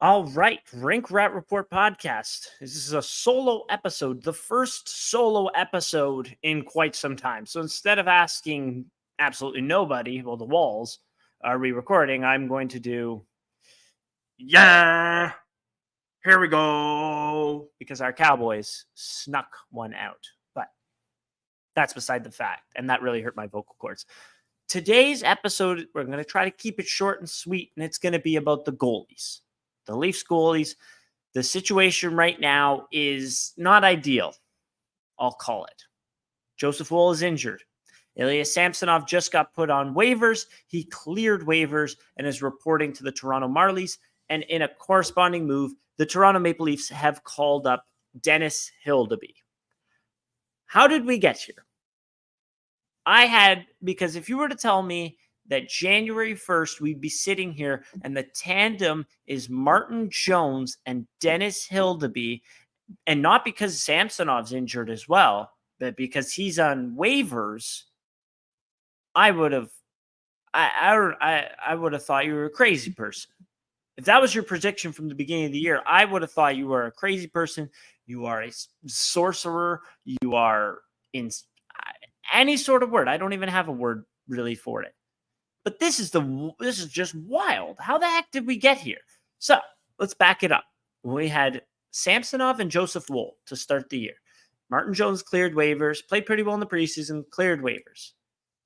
All right, Rink Rat Report Podcast. This is a solo episode, the first solo episode in quite some time. So instead of asking absolutely nobody, well, the walls, are we recording? I'm going to do, yeah, here we go, because our Cowboys snuck one out. But that's beside the fact, and that really hurt my vocal cords. Today's episode, we're going to try to keep it short and sweet, and it's going to be about the goalies. The Leafs goalies. The situation right now is not ideal, I'll call it. Joseph Woll is injured. Ilya Samsonov just got put on waivers. He cleared waivers and is reporting to the Toronto Marlies. And in a corresponding move, the Toronto Maple Leafs have called up Dennis Hildeby. How did we get here? Because if you were to tell me that January 1st, we'd be sitting here and the tandem is Martin Jones and Dennis Hildeby, and not because Samsonov's injured as well, but because he's on waivers, I would have thought you were a crazy person. If that was your prediction from the beginning of the year, I would have thought you were a crazy person. You are a sorcerer. You are in any sort of word. I don't even have a word really for it. But this is just wild. How the heck did we get here? So let's back it up. We had Samsonov and Joseph Woll to start the year. Martin Jones cleared waivers, played pretty well in the preseason, cleared waivers.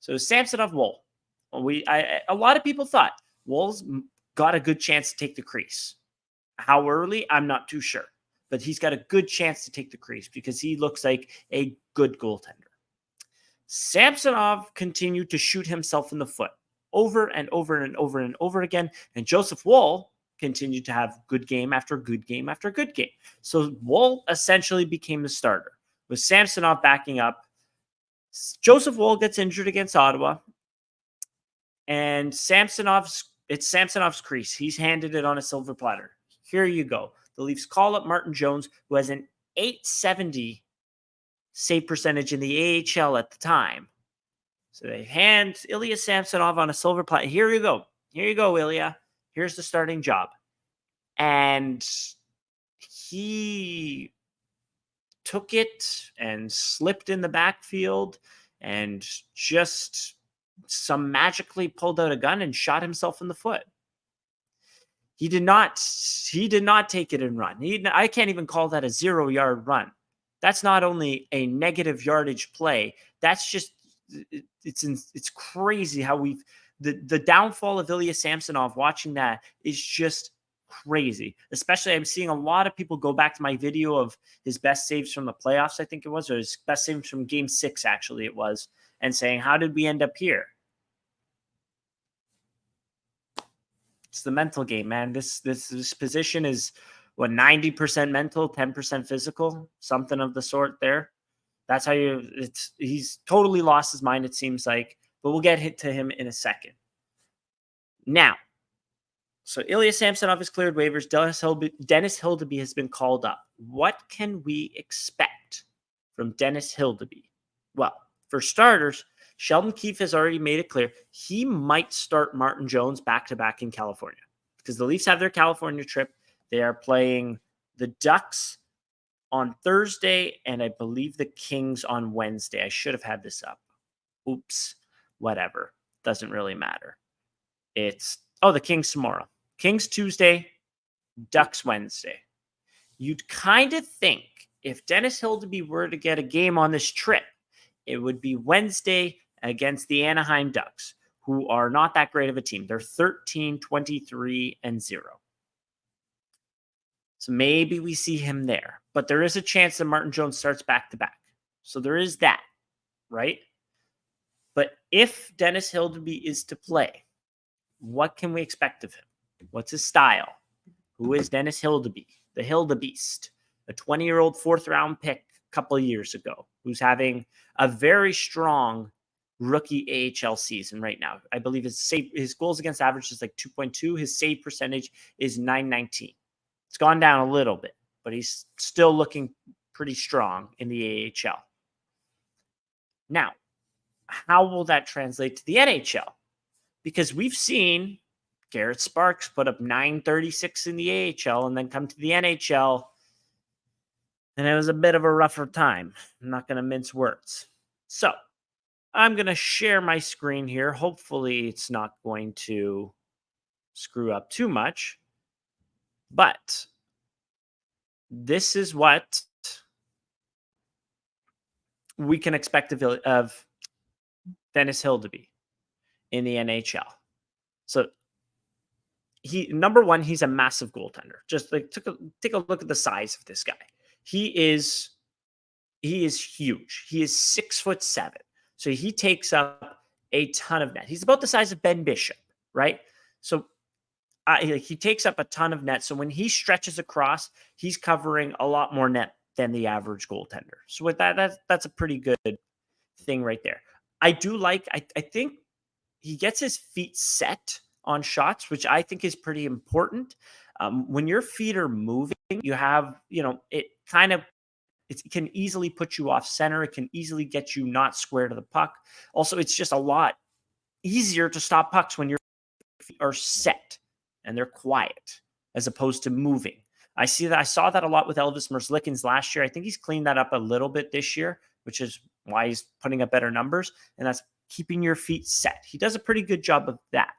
So Samsonov, Woll. A lot of people thought Woll's got a good chance to take the crease. How early? I'm not too sure. But he's got a good chance to take the crease because he looks like a good goaltender. Samsonov continued to shoot himself in the foot over and over and over and over again. And Joseph Woll continued to have good game after good game after good game. So Woll essentially became the starter with Samsonov backing up. Joseph Woll gets injured against Ottawa. And it's Samsonov's crease. He's handed it on a silver platter. Here you go. The Leafs call up Martin Jones, who has an .870 save percentage in the AHL at the time. So they hand Ilya Samsonov on a silver platter. Here you go. Here you go, Ilya. Here's the starting job. And he took it and slipped in the backfield and just some magically pulled out a gun and shot himself in the foot. He did not take it and run. I can't even call that a 0-yard run. That's not only a negative yardage play. That's just it's crazy how the downfall of Ilya Samsonov, watching that is just crazy. Especially I'm seeing a lot of people go back to my video of his best saves from the playoffs, I think it was, or his best saves from game 6, actually it was, and saying, how did we end up here? It's the mental game, man. This position is 90% mental, 10% physical, something of the sort there. That's how he's totally lost his mind, it seems like, but we'll get to him in a second. Now, so Ilya Samsonov has cleared waivers. Dennis Hildeby has been called up. What can we expect from Dennis Hildeby? Well, for starters, Sheldon Keefe has already made it clear he might start Martin Jones back-to-back in California because the Leafs have their California trip. They are playing the Ducks on Thursday, and I believe the Kings on Wednesday. I should have had this up. Oops. Whatever. Doesn't really matter. The Kings tomorrow. Kings Tuesday, Ducks Wednesday. You'd kind of think if Dennis Hildeby were to get a game on this trip, it would be Wednesday against the Anaheim Ducks, who are not that great of a team. They're 13-23-0. So maybe we see him there. But there is a chance that Martin Jones starts back-to-back. So there is that, right? But if Dennis Hildeby is to play, what can we expect of him? What's his style? Who is Dennis Hildeby? The Hildebeest, a 20-year-old fourth-round pick a couple of years ago, who's having a very strong rookie AHL season right now. I believe his goals against average is like 2.2. His save percentage is .919. It's gone down a little bit, but he's still looking pretty strong in the AHL. Now, how will that translate to the NHL? Because we've seen Garrett Sparks put up 936 in the AHL and then come to the NHL, and it was a bit of a rougher time. I'm not going to mince words. So I'm going to share my screen here. Hopefully it's not going to screw up too much, but this is what we can expect of Dennis Hildeby in the NHL. So number one, he's a massive goaltender. Just like take a look at the size of this guy. He is huge. He is 6'7". So he takes up a ton of net. He's about the size of Ben Bishop, right? So he takes up a ton of net. So when he stretches across, he's covering a lot more net than the average goaltender. So with that's a pretty good thing right there. I do like, I think he gets his feet set on shots, which I think is pretty important. When your feet are moving, you have, it can easily put you off center. It can easily get you not square to the puck. Also, it's just a lot easier to stop pucks when your feet are set and they're quiet as opposed to moving. I saw that a lot with Elvis Merzlikins last year. I think he's cleaned that up a little bit this year, which is why he's putting up better numbers. And that's keeping your feet set. He does a pretty good job of that.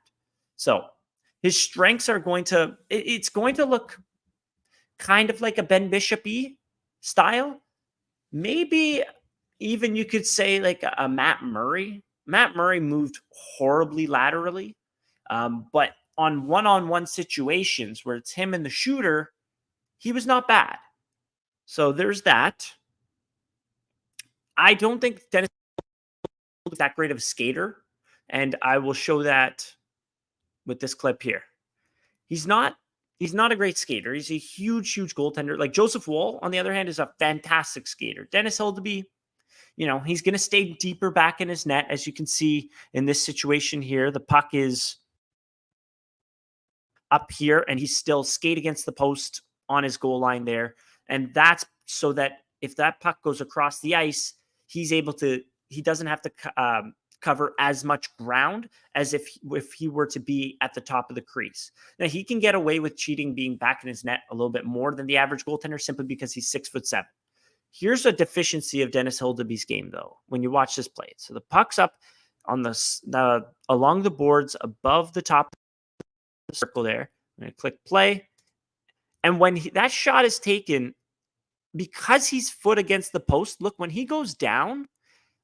So his strengths are it's going to look kind of like a Ben Bishop-y style. Maybe even you could say like a Matt Murray. Matt Murray moved horribly laterally, but on one-on-one situations where it's him and the shooter, he was not bad. So there's that. I don't think Dennis is that great of a skater, and I will show that with this clip here. He's not a great skater. He's a huge goaltender. Like Joseph Woll, on the other hand, is a fantastic skater. Dennis Hildeby, he's going to stay deeper back in his net. As you can see in this situation here, the puck is up here and he's still skate against the post on his goal line there. And that's so that if that puck goes across the ice, he doesn't have to cover as much ground as if he were to be at the top of the crease. Now, he can get away with cheating being back in his net a little bit more than the average goaltender simply because he's 6'7". Here's a deficiency of Dennis Hildeby's game, though, when you watch this play. So the puck's up on along the boards above the top of the circle there. I'm going to click play. And when that shot is taken, because he's foot against the post, look, when he goes down,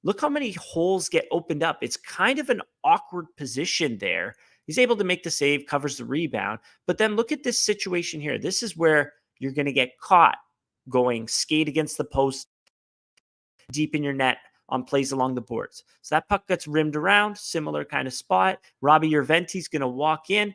look how many holes get opened up. It's kind of an awkward position there. He's able to make the save, covers the rebound. But then look at this situation here. This is where you're going to get caught going skate against the post deep in your net on plays along the boards. So that puck gets rimmed around, similar kind of spot. Robbie Yerventi's going to walk in.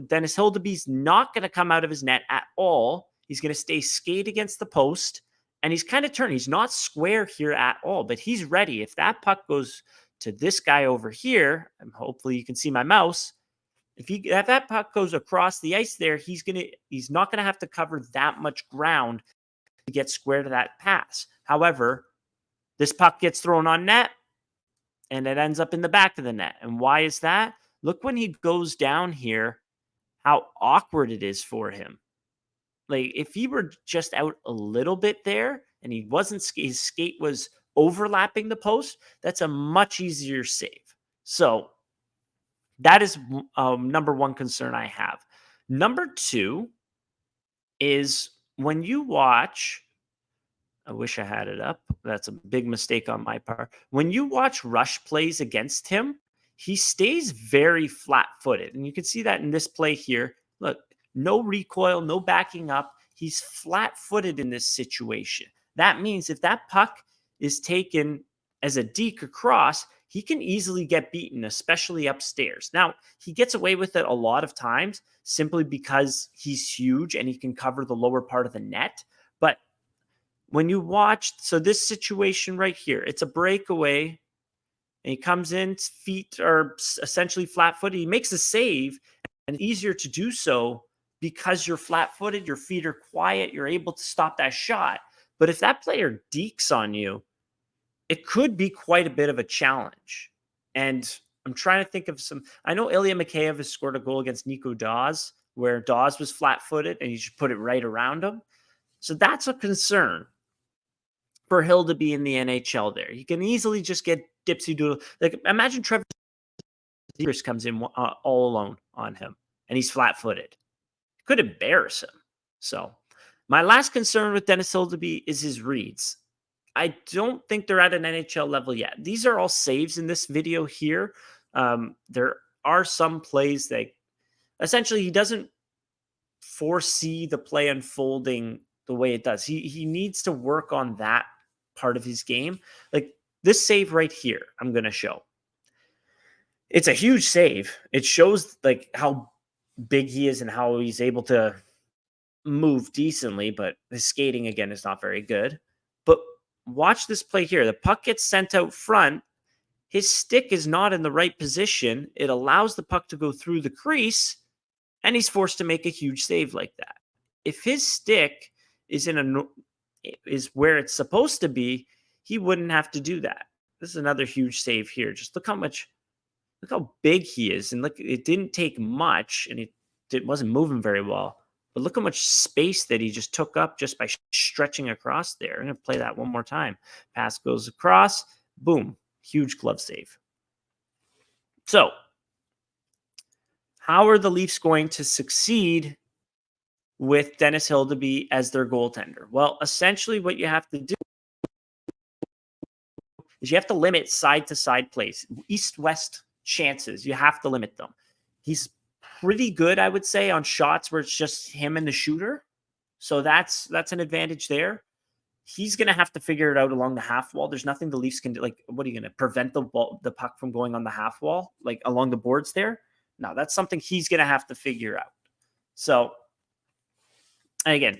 Dennis Hildeby's not going to come out of his net at all. He's going to stay skate against the post. And he's kind of turned. He's not square here at all, but he's ready. If that puck goes to this guy over here, and hopefully you can see my mouse, if that puck goes across the ice there, he's not going to have to cover that much ground to get square to that pass. However, this puck gets thrown on net, and it ends up in the back of the net. And why is that? Look when he goes down here, how awkward it is for him. Like if he were just out a little bit there and his skate was overlapping the post, that's a much easier save. So that is number one concern I have. Number two is when you watch, I wish I had it up. That's a big mistake on my part. When you watch rush plays against him, he stays very flat-footed. And you can see that in this play here. Look, no recoil, no backing up. He's flat-footed in this situation. That means if that puck is taken as a deke across, he can easily get beaten, especially upstairs. Now, he gets away with it a lot of times simply because he's huge and he can cover the lower part of the net. But when you watch, so this situation right here, it's a breakaway, and he comes in, feet are essentially flat-footed. He makes a save, and it's easier to do so because you're flat-footed, your feet are quiet, you're able to stop that shot. But if that player dekes on you, it could be quite a bit of a challenge. And I'm trying to think of some. I know Ilya Mikheyev has scored a goal against Nico Dawes where Dawes was flat-footed and you just put it right around him. So that's a concern for Hill to be in the NHL there. He can easily just get dipsy doodle. Like, imagine Trevor Zegras comes in all alone on him and he's flat-footed. Could embarrass him. So my last concern with Dennis Hildeby is his reads. I don't think they're at an NHL level yet. These are all saves in this video here. There are some plays that essentially he doesn't foresee the play unfolding the way it does. He needs to work on that part of his game. Like this save right here, I'm going to show. It's a huge save. It shows like how big he is and how he's able to move decently, but his skating again is not very good. But watch this play here. The puck gets sent out front. His stick is not in the right position. It allows the puck to go through the crease, and he's forced to make a huge save like that. If his stick is is where it's supposed to be, he wouldn't have to do that. This is another huge save here. Just look how big he is, and look, it didn't take much, and it wasn't moving very well. But look how much space that he just took up just by stretching across there. I'm going to play that one more time. Pass goes across. Boom. Huge glove save. So, how are the Leafs going to succeed with Dennis Hildeby as their goaltender? Well, essentially what you have to do is you have to limit side-to-side plays. East-west chances, you have to limit them. He's pretty good, I would say, on shots where it's just him and the shooter. So that's an advantage there. He's going to have to figure it out along the half wall. There's nothing the Leafs can do. Like, what are you going to prevent the puck from going on the half wall, like along the boards there? No, that's something he's going to have to figure out. So, again,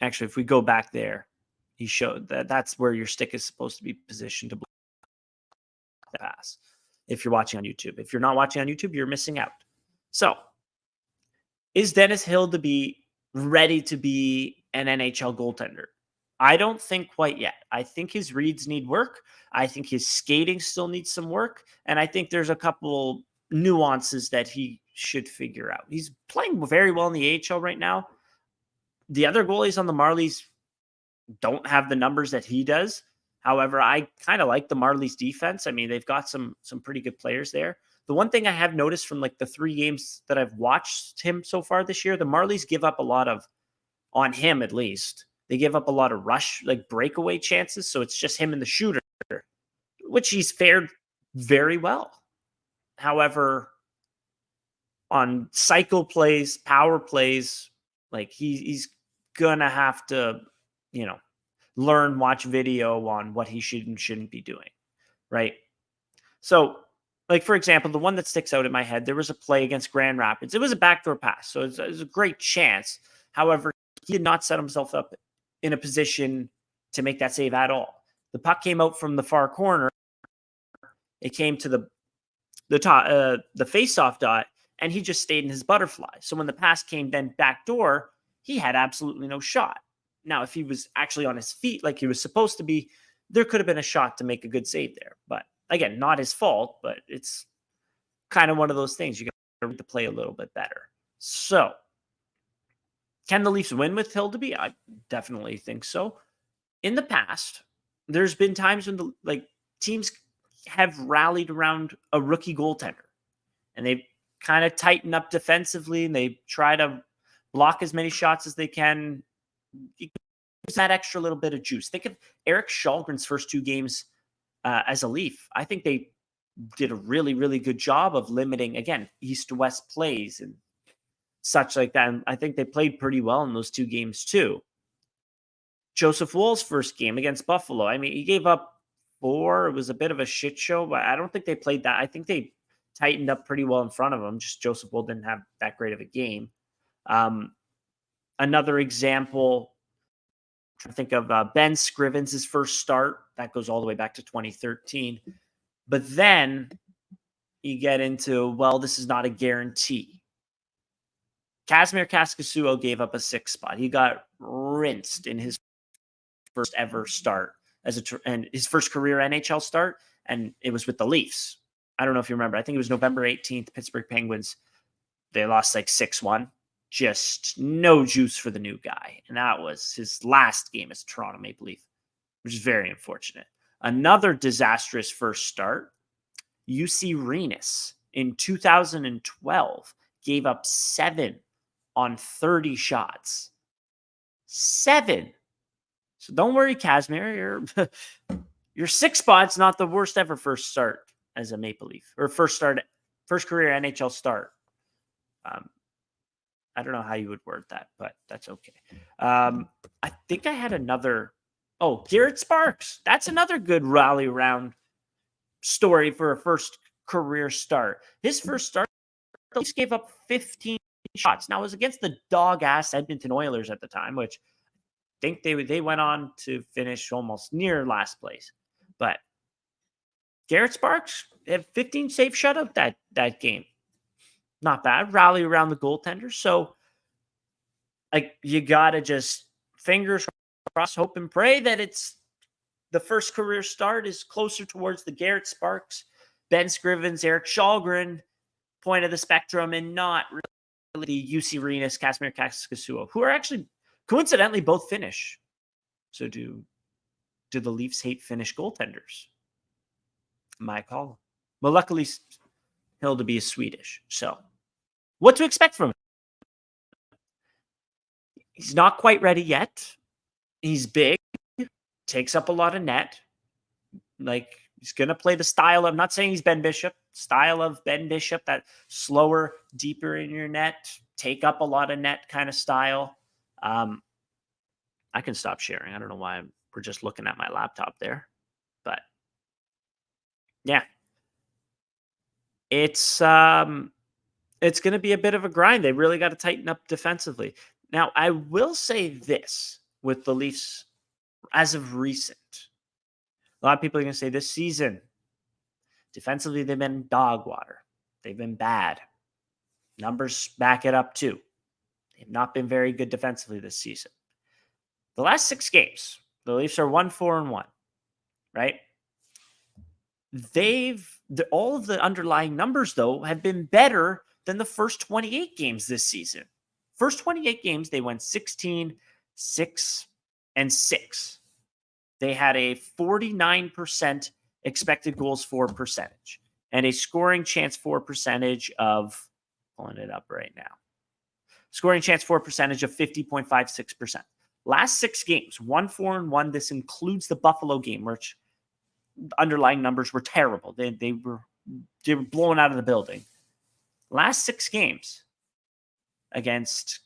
actually, if we go back there, he showed that that's where your stick is supposed to be positioned to block the pass. If you're watching on YouTube, if you're not watching on YouTube, you're missing out. So, is Dennis Hildeby ready to be an NHL goaltender? I don't think quite yet. I think his reads need work. I think his skating still needs some work. And I think there's a couple nuances that he should figure out. He's playing very well in the AHL right now. The other goalies on the Marlies don't have the numbers that he does. However, I kind of like the Marlies defense. I mean, they've got some pretty good players there. The one thing I have noticed from like the 3 games that I've watched him so far this year, the Marlies give up a lot of, on him at least, they give up a lot of rush, like breakaway chances. So it's just him and the shooter, which he's fared very well. However, on cycle plays, power plays, like he's gonna have to, learn, watch video on what he should and shouldn't be doing, right? So, like, for example, the one that sticks out in my head, there was a play against Grand Rapids. It was a backdoor pass, so it was a great chance. However, he did not set himself up in a position to make that save at all. The puck came out from the far corner. It came to the face-off dot, and he just stayed in his butterfly. So when the pass came then backdoor, he had absolutely no shot. Now, if he was actually on his feet like he was supposed to be, there could have been a shot to make a good save there. But again, not his fault, but it's kind of one of those things. You got to read the play a little bit better. So, can the Leafs win with Hildeby? I definitely think so. In the past, there's been times when teams have rallied around a rookie goaltender, and they've kind of tightened up defensively, and they try to block as many shots as they can. It's that extra little bit of juice. Think of Eric Shalgren's first 2 games as a Leaf. I think they did a really, really good job of limiting, again, east to west plays and such like that. And I think they played pretty well in those 2 games too. Joseph Woll's first game against Buffalo, I mean, he gave up 4. It was a bit of a shit show, but I don't think they played that. I think they tightened up pretty well in front of him. Just Joseph Woll didn't have that great of a game. Another example, I think of Ben Scrivens' first start. That goes all the way back to 2013. But then you get into, well, this is not a guarantee. Kazimir Kaskasuo gave up a 6 spot. He got rinsed in his first ever start and his first career NHL start, and it was with the Leafs. I don't know if you remember. I think it was November 18th, Pittsburgh Penguins. They lost like 6-1. Just no juice for the new guy. And that was his last game as Toronto Maple Leaf, which is very unfortunate. Another disastrous first start, UC Renus in 2012 gave up 7 on 30 shots. 7. So don't worry, Casimir. Your 6 spot's not the worst ever first start as a Maple Leaf, or first career NHL start. I don't know how you would word that, but that's okay. I think I had another. Oh, Garrett Sparks. That's another good rally around story for a first career start. His first start, the Leafs gave up 15 shots. Now, it was against the dog-ass Edmonton Oilers at the time, which I think they went on to finish almost near last place. But Garrett Sparks had 15 safe shutout that game. Not bad. Rally around the goaltender. So, like, you got to just fingers crossed, hope and pray that it's the first career start is closer towards the Garrett Sparks, Ben Scrivens, Eric Shalgren point of the spectrum, and not really the UC Renus, Casimir Kaskasuo, who are actually coincidentally both Finnish. So do the Leafs hate Finnish goaltenders? My call. Well, luckily, Hildeby is Swedish. So what to expect from him? He's not quite ready yet. He's big, takes up a lot of net. Like, he's going to play the style. I'm not saying he's Ben Bishop. Style of Ben Bishop, that slower, deeper in your net, take up a lot of net kind of style. I can stop sharing. I don't know why we're just looking at my laptop there. But, yeah. It's going to be a bit of a grind. They really got to tighten up defensively. Now, I will say this with the Leafs as of recent. A lot of people are going to say this season, defensively, they've been dog water. They've been bad. Numbers back it up too. They've not been very good defensively this season. The last 6 games, the Leafs are 1-4-1, right? All of the underlying numbers, though, have been better than the first 28 games this season. First 28 games, they went 16, 6, and 6. They had a 49% expected goals for percentage and a scoring chance for percentage of, pulling it up right now, scoring chance for percentage of 50.56%. Last 6 games, 1-4-1. This includes the Buffalo game, which underlying numbers were terrible. They were blown out of the building. Last 6 games against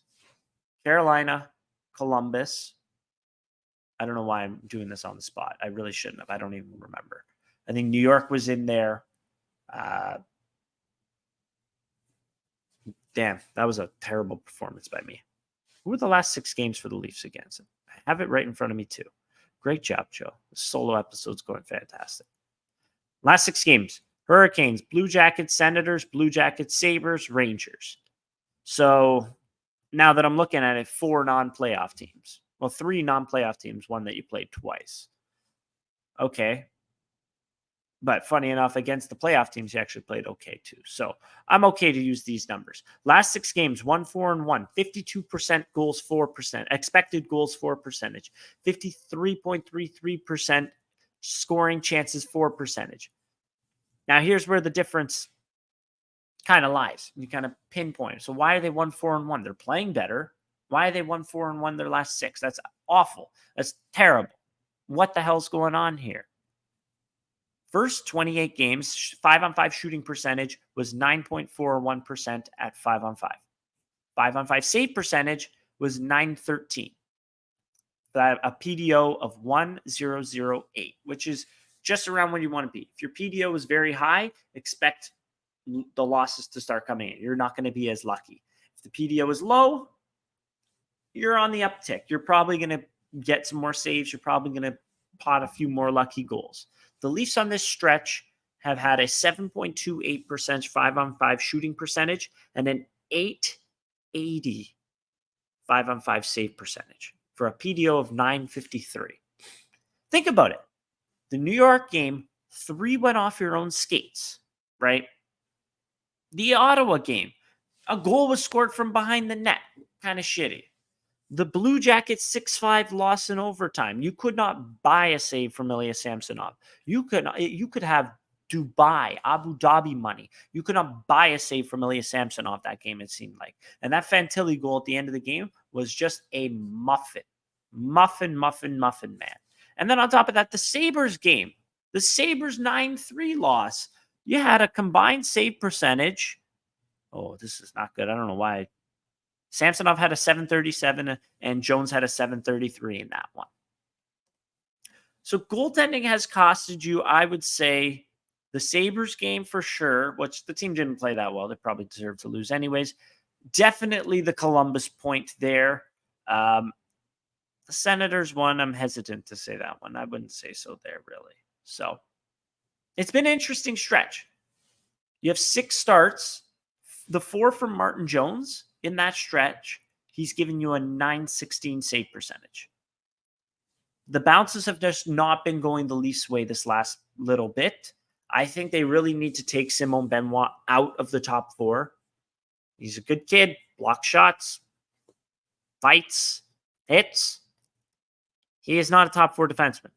Carolina, Columbus. I don't know why I'm doing this on the spot. I really shouldn't have. I don't even remember. I think New York was in there. Damn, that was a terrible performance by me. Who were the last 6 games for the Leafs against? I have it right in front of me too. Great job, Joe. The solo episode's going fantastic. Last 6 games: Hurricanes, Blue Jackets, Senators, Blue Jackets, Sabres, Rangers. So now that I'm looking at it, 4 non-playoff teams. Well, 3 non-playoff teams, 1 that you played twice. Okay. But funny enough, against the playoff teams, you actually played okay too. So I'm okay to use these numbers. Last 6 games, 1-4-1, 52% goals for percent, expected goals for percentage, 53.33% scoring chances for percentage. Now, here's where the difference kind of lies. You kind of pinpoint. So why are they 1-4-1? They're playing better. Why are they 1-4-1 their last 6? That's awful. That's terrible. What the hell's going on here? First 28 games, 5-on-5 shooting percentage was 9.41% at 5-on-5. 5-on-5 save percentage was 913. A PDO of 1.008, which is just around where you want to be. If your PDO is very high, expect the losses to start coming in. You're not going to be as lucky. If the PDO is low, you're on the uptick. You're probably going to get some more saves. You're probably going to pot a few more lucky goals. The Leafs on this stretch have had a 7.28% 5-on-5 shooting percentage and an 880 5-on-5 save percentage for a PDO of 953. Think about it. The New York game, 3 went off your own skates. right? The Ottawa game, a goal was scored from behind the net. Kind of shitty. The Blue Jackets 6-5 loss in overtime. You could not buy a save from Ilya Samsonov. You could have Dubai, Abu Dhabi money. You could not buy a save from Ilya Samsonov that game, it seemed like. And that Fantilli goal at the end of the game was just a muffin. Muffin, man. And then on top of that, the Sabres game. The Sabres 9-3 loss. You had a combined save percentage. Oh, this is not good. I don't know why. Samsonov had a 737 and Jones had a 733 in that one. So goaltending has costed you, I would say, the Sabres game for sure, which the team didn't play that well. They probably deserved to lose anyways. Definitely the Columbus point there. The Senators one, I'm hesitant to say that one. I wouldn't say so there, really. So it's been an interesting stretch. You have 6 starts. The 4 from Martin Jones in that stretch, he's given you a .916 save percentage. The bounces have just not been going the Leafs' way this last little bit. I think they really need to take Simon Benoit out of the top 4. He's a good kid, blocks shots, fights, hits. He is not a top 4 defenseman.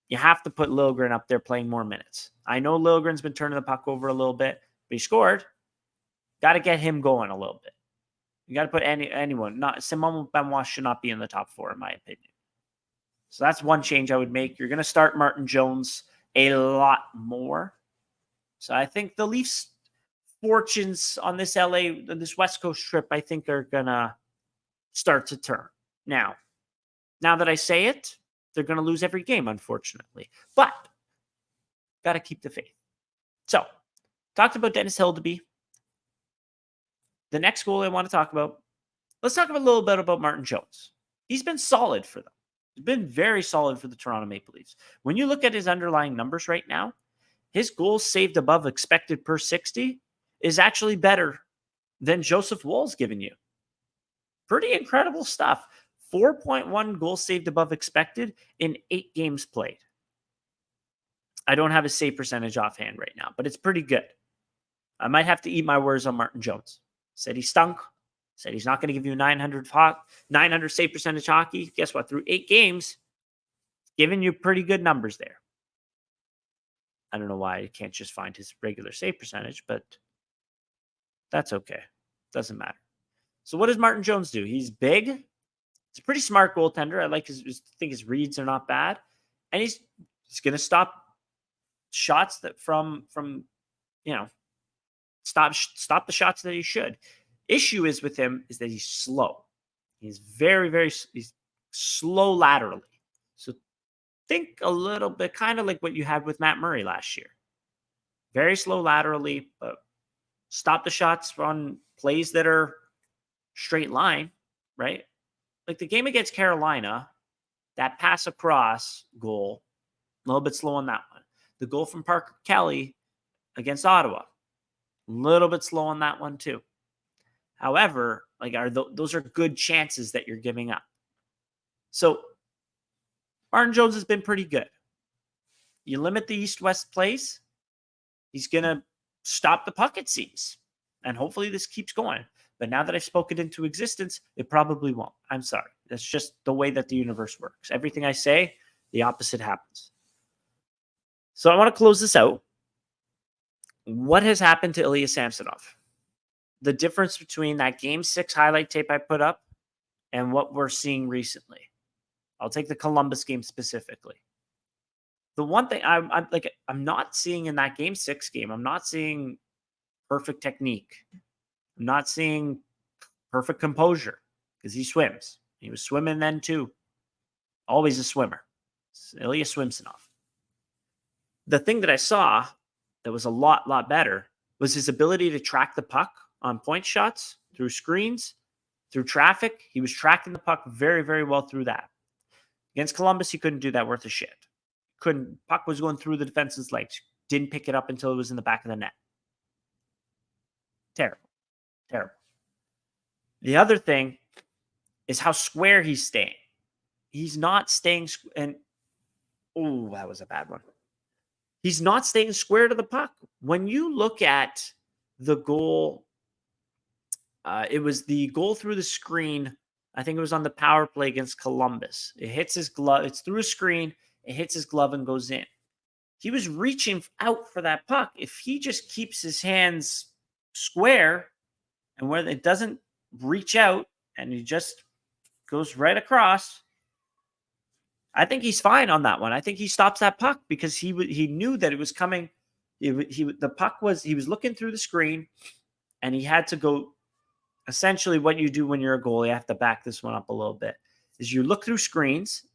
You have to put Liljegren up there playing more minutes. I know Liljegren's been turning the puck over a little bit, but he scored. Got to get him going a little bit. You got to put anyone. Not Simon Benoit should not be in the top 4, in my opinion. So that's one change I would make. You're going to start Martin Jones a lot more. So I think the Leafs' fortunes on this this West Coast trip, I think are going to start to turn. Now that I say it, they're going to lose every game, unfortunately. But got to keep the faith. So, talked about Dennis Hildeby. The next goal I want to talk about, let's talk a little bit about Martin Jones. He's been solid for them. He's been very solid for the Toronto Maple Leafs. When you look at his underlying numbers right now, his goals saved above expected per 60 is actually better than Joseph Woll's given you. Pretty incredible stuff. 4.1 goals saved above expected in 8 games played. I don't have his save percentage offhand right now, but it's pretty good. I might have to eat my words on Martin Jones. Said he stunk. Said he's not going to give you 900 save percentage hockey. Guess what? Through 8 games, giving you pretty good numbers there. I don't know why I can't just find his regular save percentage, but that's okay. Doesn't matter. So what does Martin Jones do? He's big. He's a pretty smart goaltender. I think his reads are not bad. And he's going to stop shots that from stop the shots that he should. Issue is with him is that he's slow. He's he's slow laterally. So think a little bit kind of like what you had with Matt Murray last year. Very slow laterally, but stop the shots on plays that are straight line, right? Like the game against Carolina, that pass across goal, a little bit slow on that one. The goal from Parker Kelly against Ottawa, a little bit slow on that one too. However, those are good chances that you're giving up. So Martin Jones has been pretty good. You limit the east-west plays, he's going to stop the puck, it seems. And hopefully this keeps going. But now that I've spoken into existence, it probably won't. I'm sorry. That's just the way that the universe works. Everything I say, the opposite happens. So I want to close this out. What has happened to Ilya Samsonov? The difference between that Game 6 highlight tape I put up and what we're seeing recently. I'll take the Columbus game specifically. The one thing I'm not seeing in that Game 6 game, I'm not seeing perfect technique. I'm not seeing perfect composure because he swims. He was swimming then too. Always a swimmer. It's Ilya Samsonov. The thing that I saw that was a lot better was his ability to track the puck on point shots, through screens, through traffic. He was tracking the puck very, very well through that. Against Columbus, he couldn't do that worth a shit. Puck was going through the defense's legs. Didn't pick it up until it was in the back of the net. Terrible. The other thing is how square he's staying. He's not staying, that was a bad one. He's not staying square to the puck. When you look at the goal, it was the goal through the screen. I think it was on the power play against Columbus. It hits his glove. It's through a screen. It hits his glove and goes in. He was reaching out for that puck. If he just keeps his hands square and where it doesn't reach out and he just goes right across, I think he's fine on that one. I think he stops that puck because he knew that it was coming. The puck was, he was looking through the screen and he had to go. Essentially, what you do when you're a goalie, I have to back this one up a little bit, is you look through screens,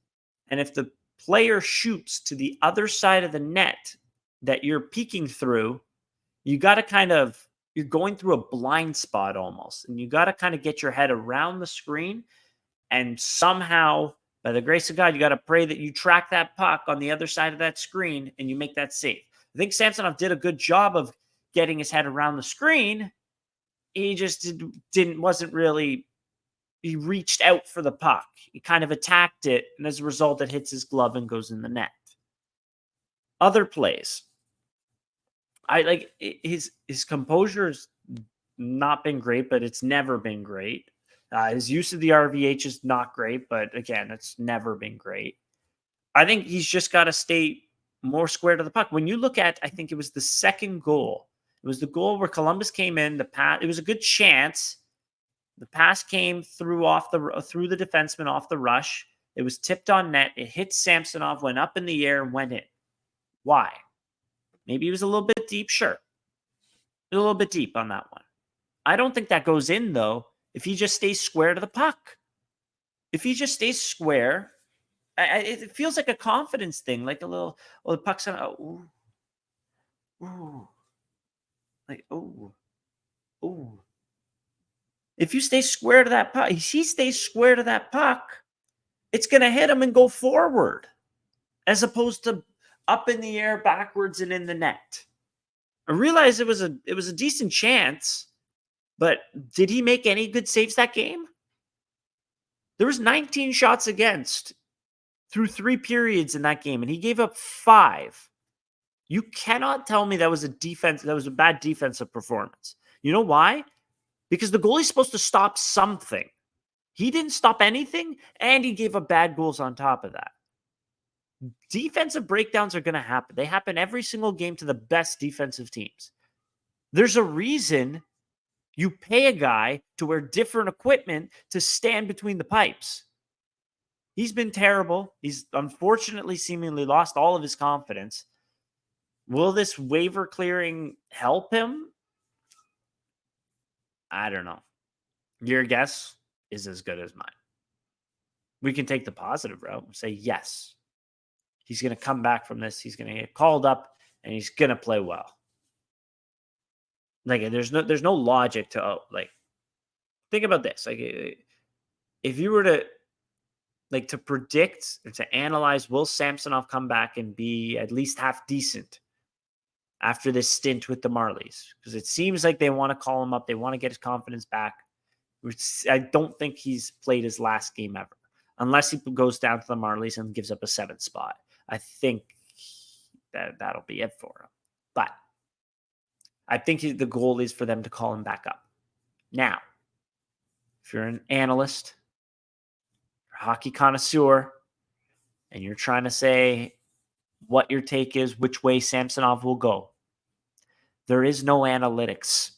and if the player shoots to the other side of the net that you're peeking through, you got to you're going through a blind spot almost, and you got to kind of get your head around the screen, and somehow, by the grace of God, you got to pray that you track that puck on the other side of that screen and you make that save. I think Samsonov did a good job of getting his head around the screen. He just wasn't really, he reached out for the puck. He kind of attacked it, and as a result, it hits his glove and goes in the net. Other plays, I like his composure's not been great, but it's never been great. His use of the RVH is not great, but again, it's never been great. I think he's just got to stay more square to the puck. When you look at, I think it was the second goal. It was the goal where Columbus came in. The pass, it was a good chance. The pass came through the defenseman off the rush. It was tipped on net. It hit Samsonov, went up in the air, and went in. Why? Maybe he was a little bit deep. Sure. A little bit deep on that one. I don't think that goes in, though, if he just stays square to the puck. If he just stays square, it feels like a confidence thing, like a little, the puck's on, ooh. Like, oh. If you stay square to that puck, if he stays square to that puck, it's going to hit him and go forward as opposed to up in the air, backwards, and in the net. I realize it was a decent chance, but did he make any good saves that game? There was 19 shots against through 3 periods in that game, and he gave up 5. You cannot tell me that was a bad defensive performance. You know why? Because the goalie's supposed to stop something. He didn't stop anything, and he gave up bad goals on top of that. Defensive breakdowns are going to happen. They happen every single game to the best defensive teams. There's a reason you pay a guy to wear different equipment to stand between the pipes. He's been terrible. He's unfortunately seemingly lost all of his confidence. Will this waiver clearing help him? I don't know. Your guess is as good as mine. We can take the positive route and say, yes, he's going to come back from this. He's going to get called up and he's going to play well. Like, there's no logic to, think about this. Like, if you were to predict or to analyze, will Samsonov come back and be at least half decent after this stint with the Marlies? Because it seems like they want to call him up. They want to get his confidence back. Which I don't think he's played his last game ever. Unless he goes down to the Marlies and gives up a 7th spot. I think that'll be it for him. But I think the goal is for them to call him back up. Now, if you're an analyst, a hockey connoisseur, and you're trying to say what your take is, which way Samsonov will go, there is no analytics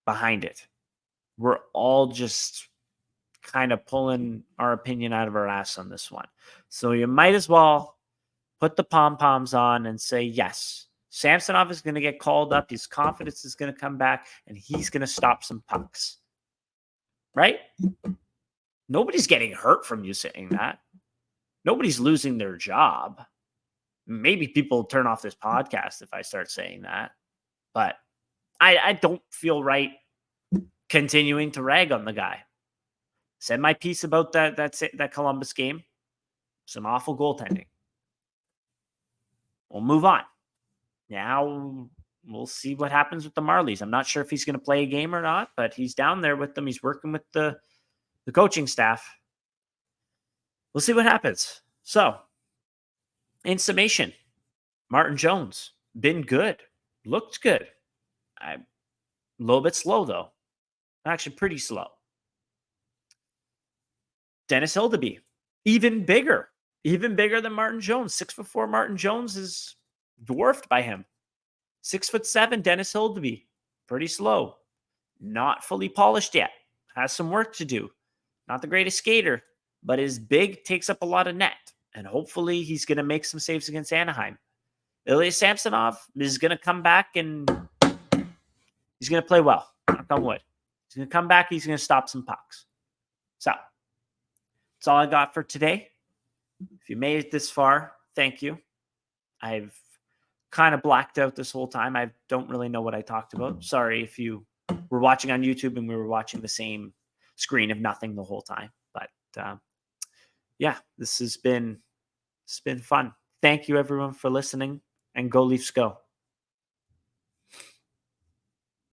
behind it. We're all just kind of pulling our opinion out of our ass on this one. So you might as well put the pom-poms on and say, yes, Samsonov is going to get called up. His confidence is going to come back, and he's going to stop some pucks. Right? Nobody's getting hurt from you saying that. Nobody's losing their job. Maybe people turn off this podcast if I start saying that. But I don't feel right continuing to rag on the guy. Said my piece about that Columbus game. Some awful goaltending. We'll move on. Now we'll see what happens with the Marlies. I'm not sure if he's going to play a game or not, but he's down there with them. He's working with the coaching staff. We'll see what happens. So, in summation, Martin Jones, been good. Looked good. A little bit slow, though. Actually, pretty slow. Dennis Hildeby, even bigger. Even bigger than Martin Jones. 6'4" Martin Jones is dwarfed by him. 6'7" Dennis Hildeby. Pretty slow. Not fully polished yet. Has some work to do. Not the greatest skater, but is big, takes up a lot of net. And hopefully he's going to make some saves against Anaheim. Ilya Samsonov is going to come back and he's going to play well. Knock on wood. He's going to come back. He's going to stop some pucks. So that's all I got for today. If you made it this far, thank you. I've kind of blacked out this whole time. I don't really know what I talked about. Sorry if you were watching on YouTube and we were watching the same screen of nothing the whole time. But yeah, this has been fun. Thank you everyone for listening, and go Leafs go.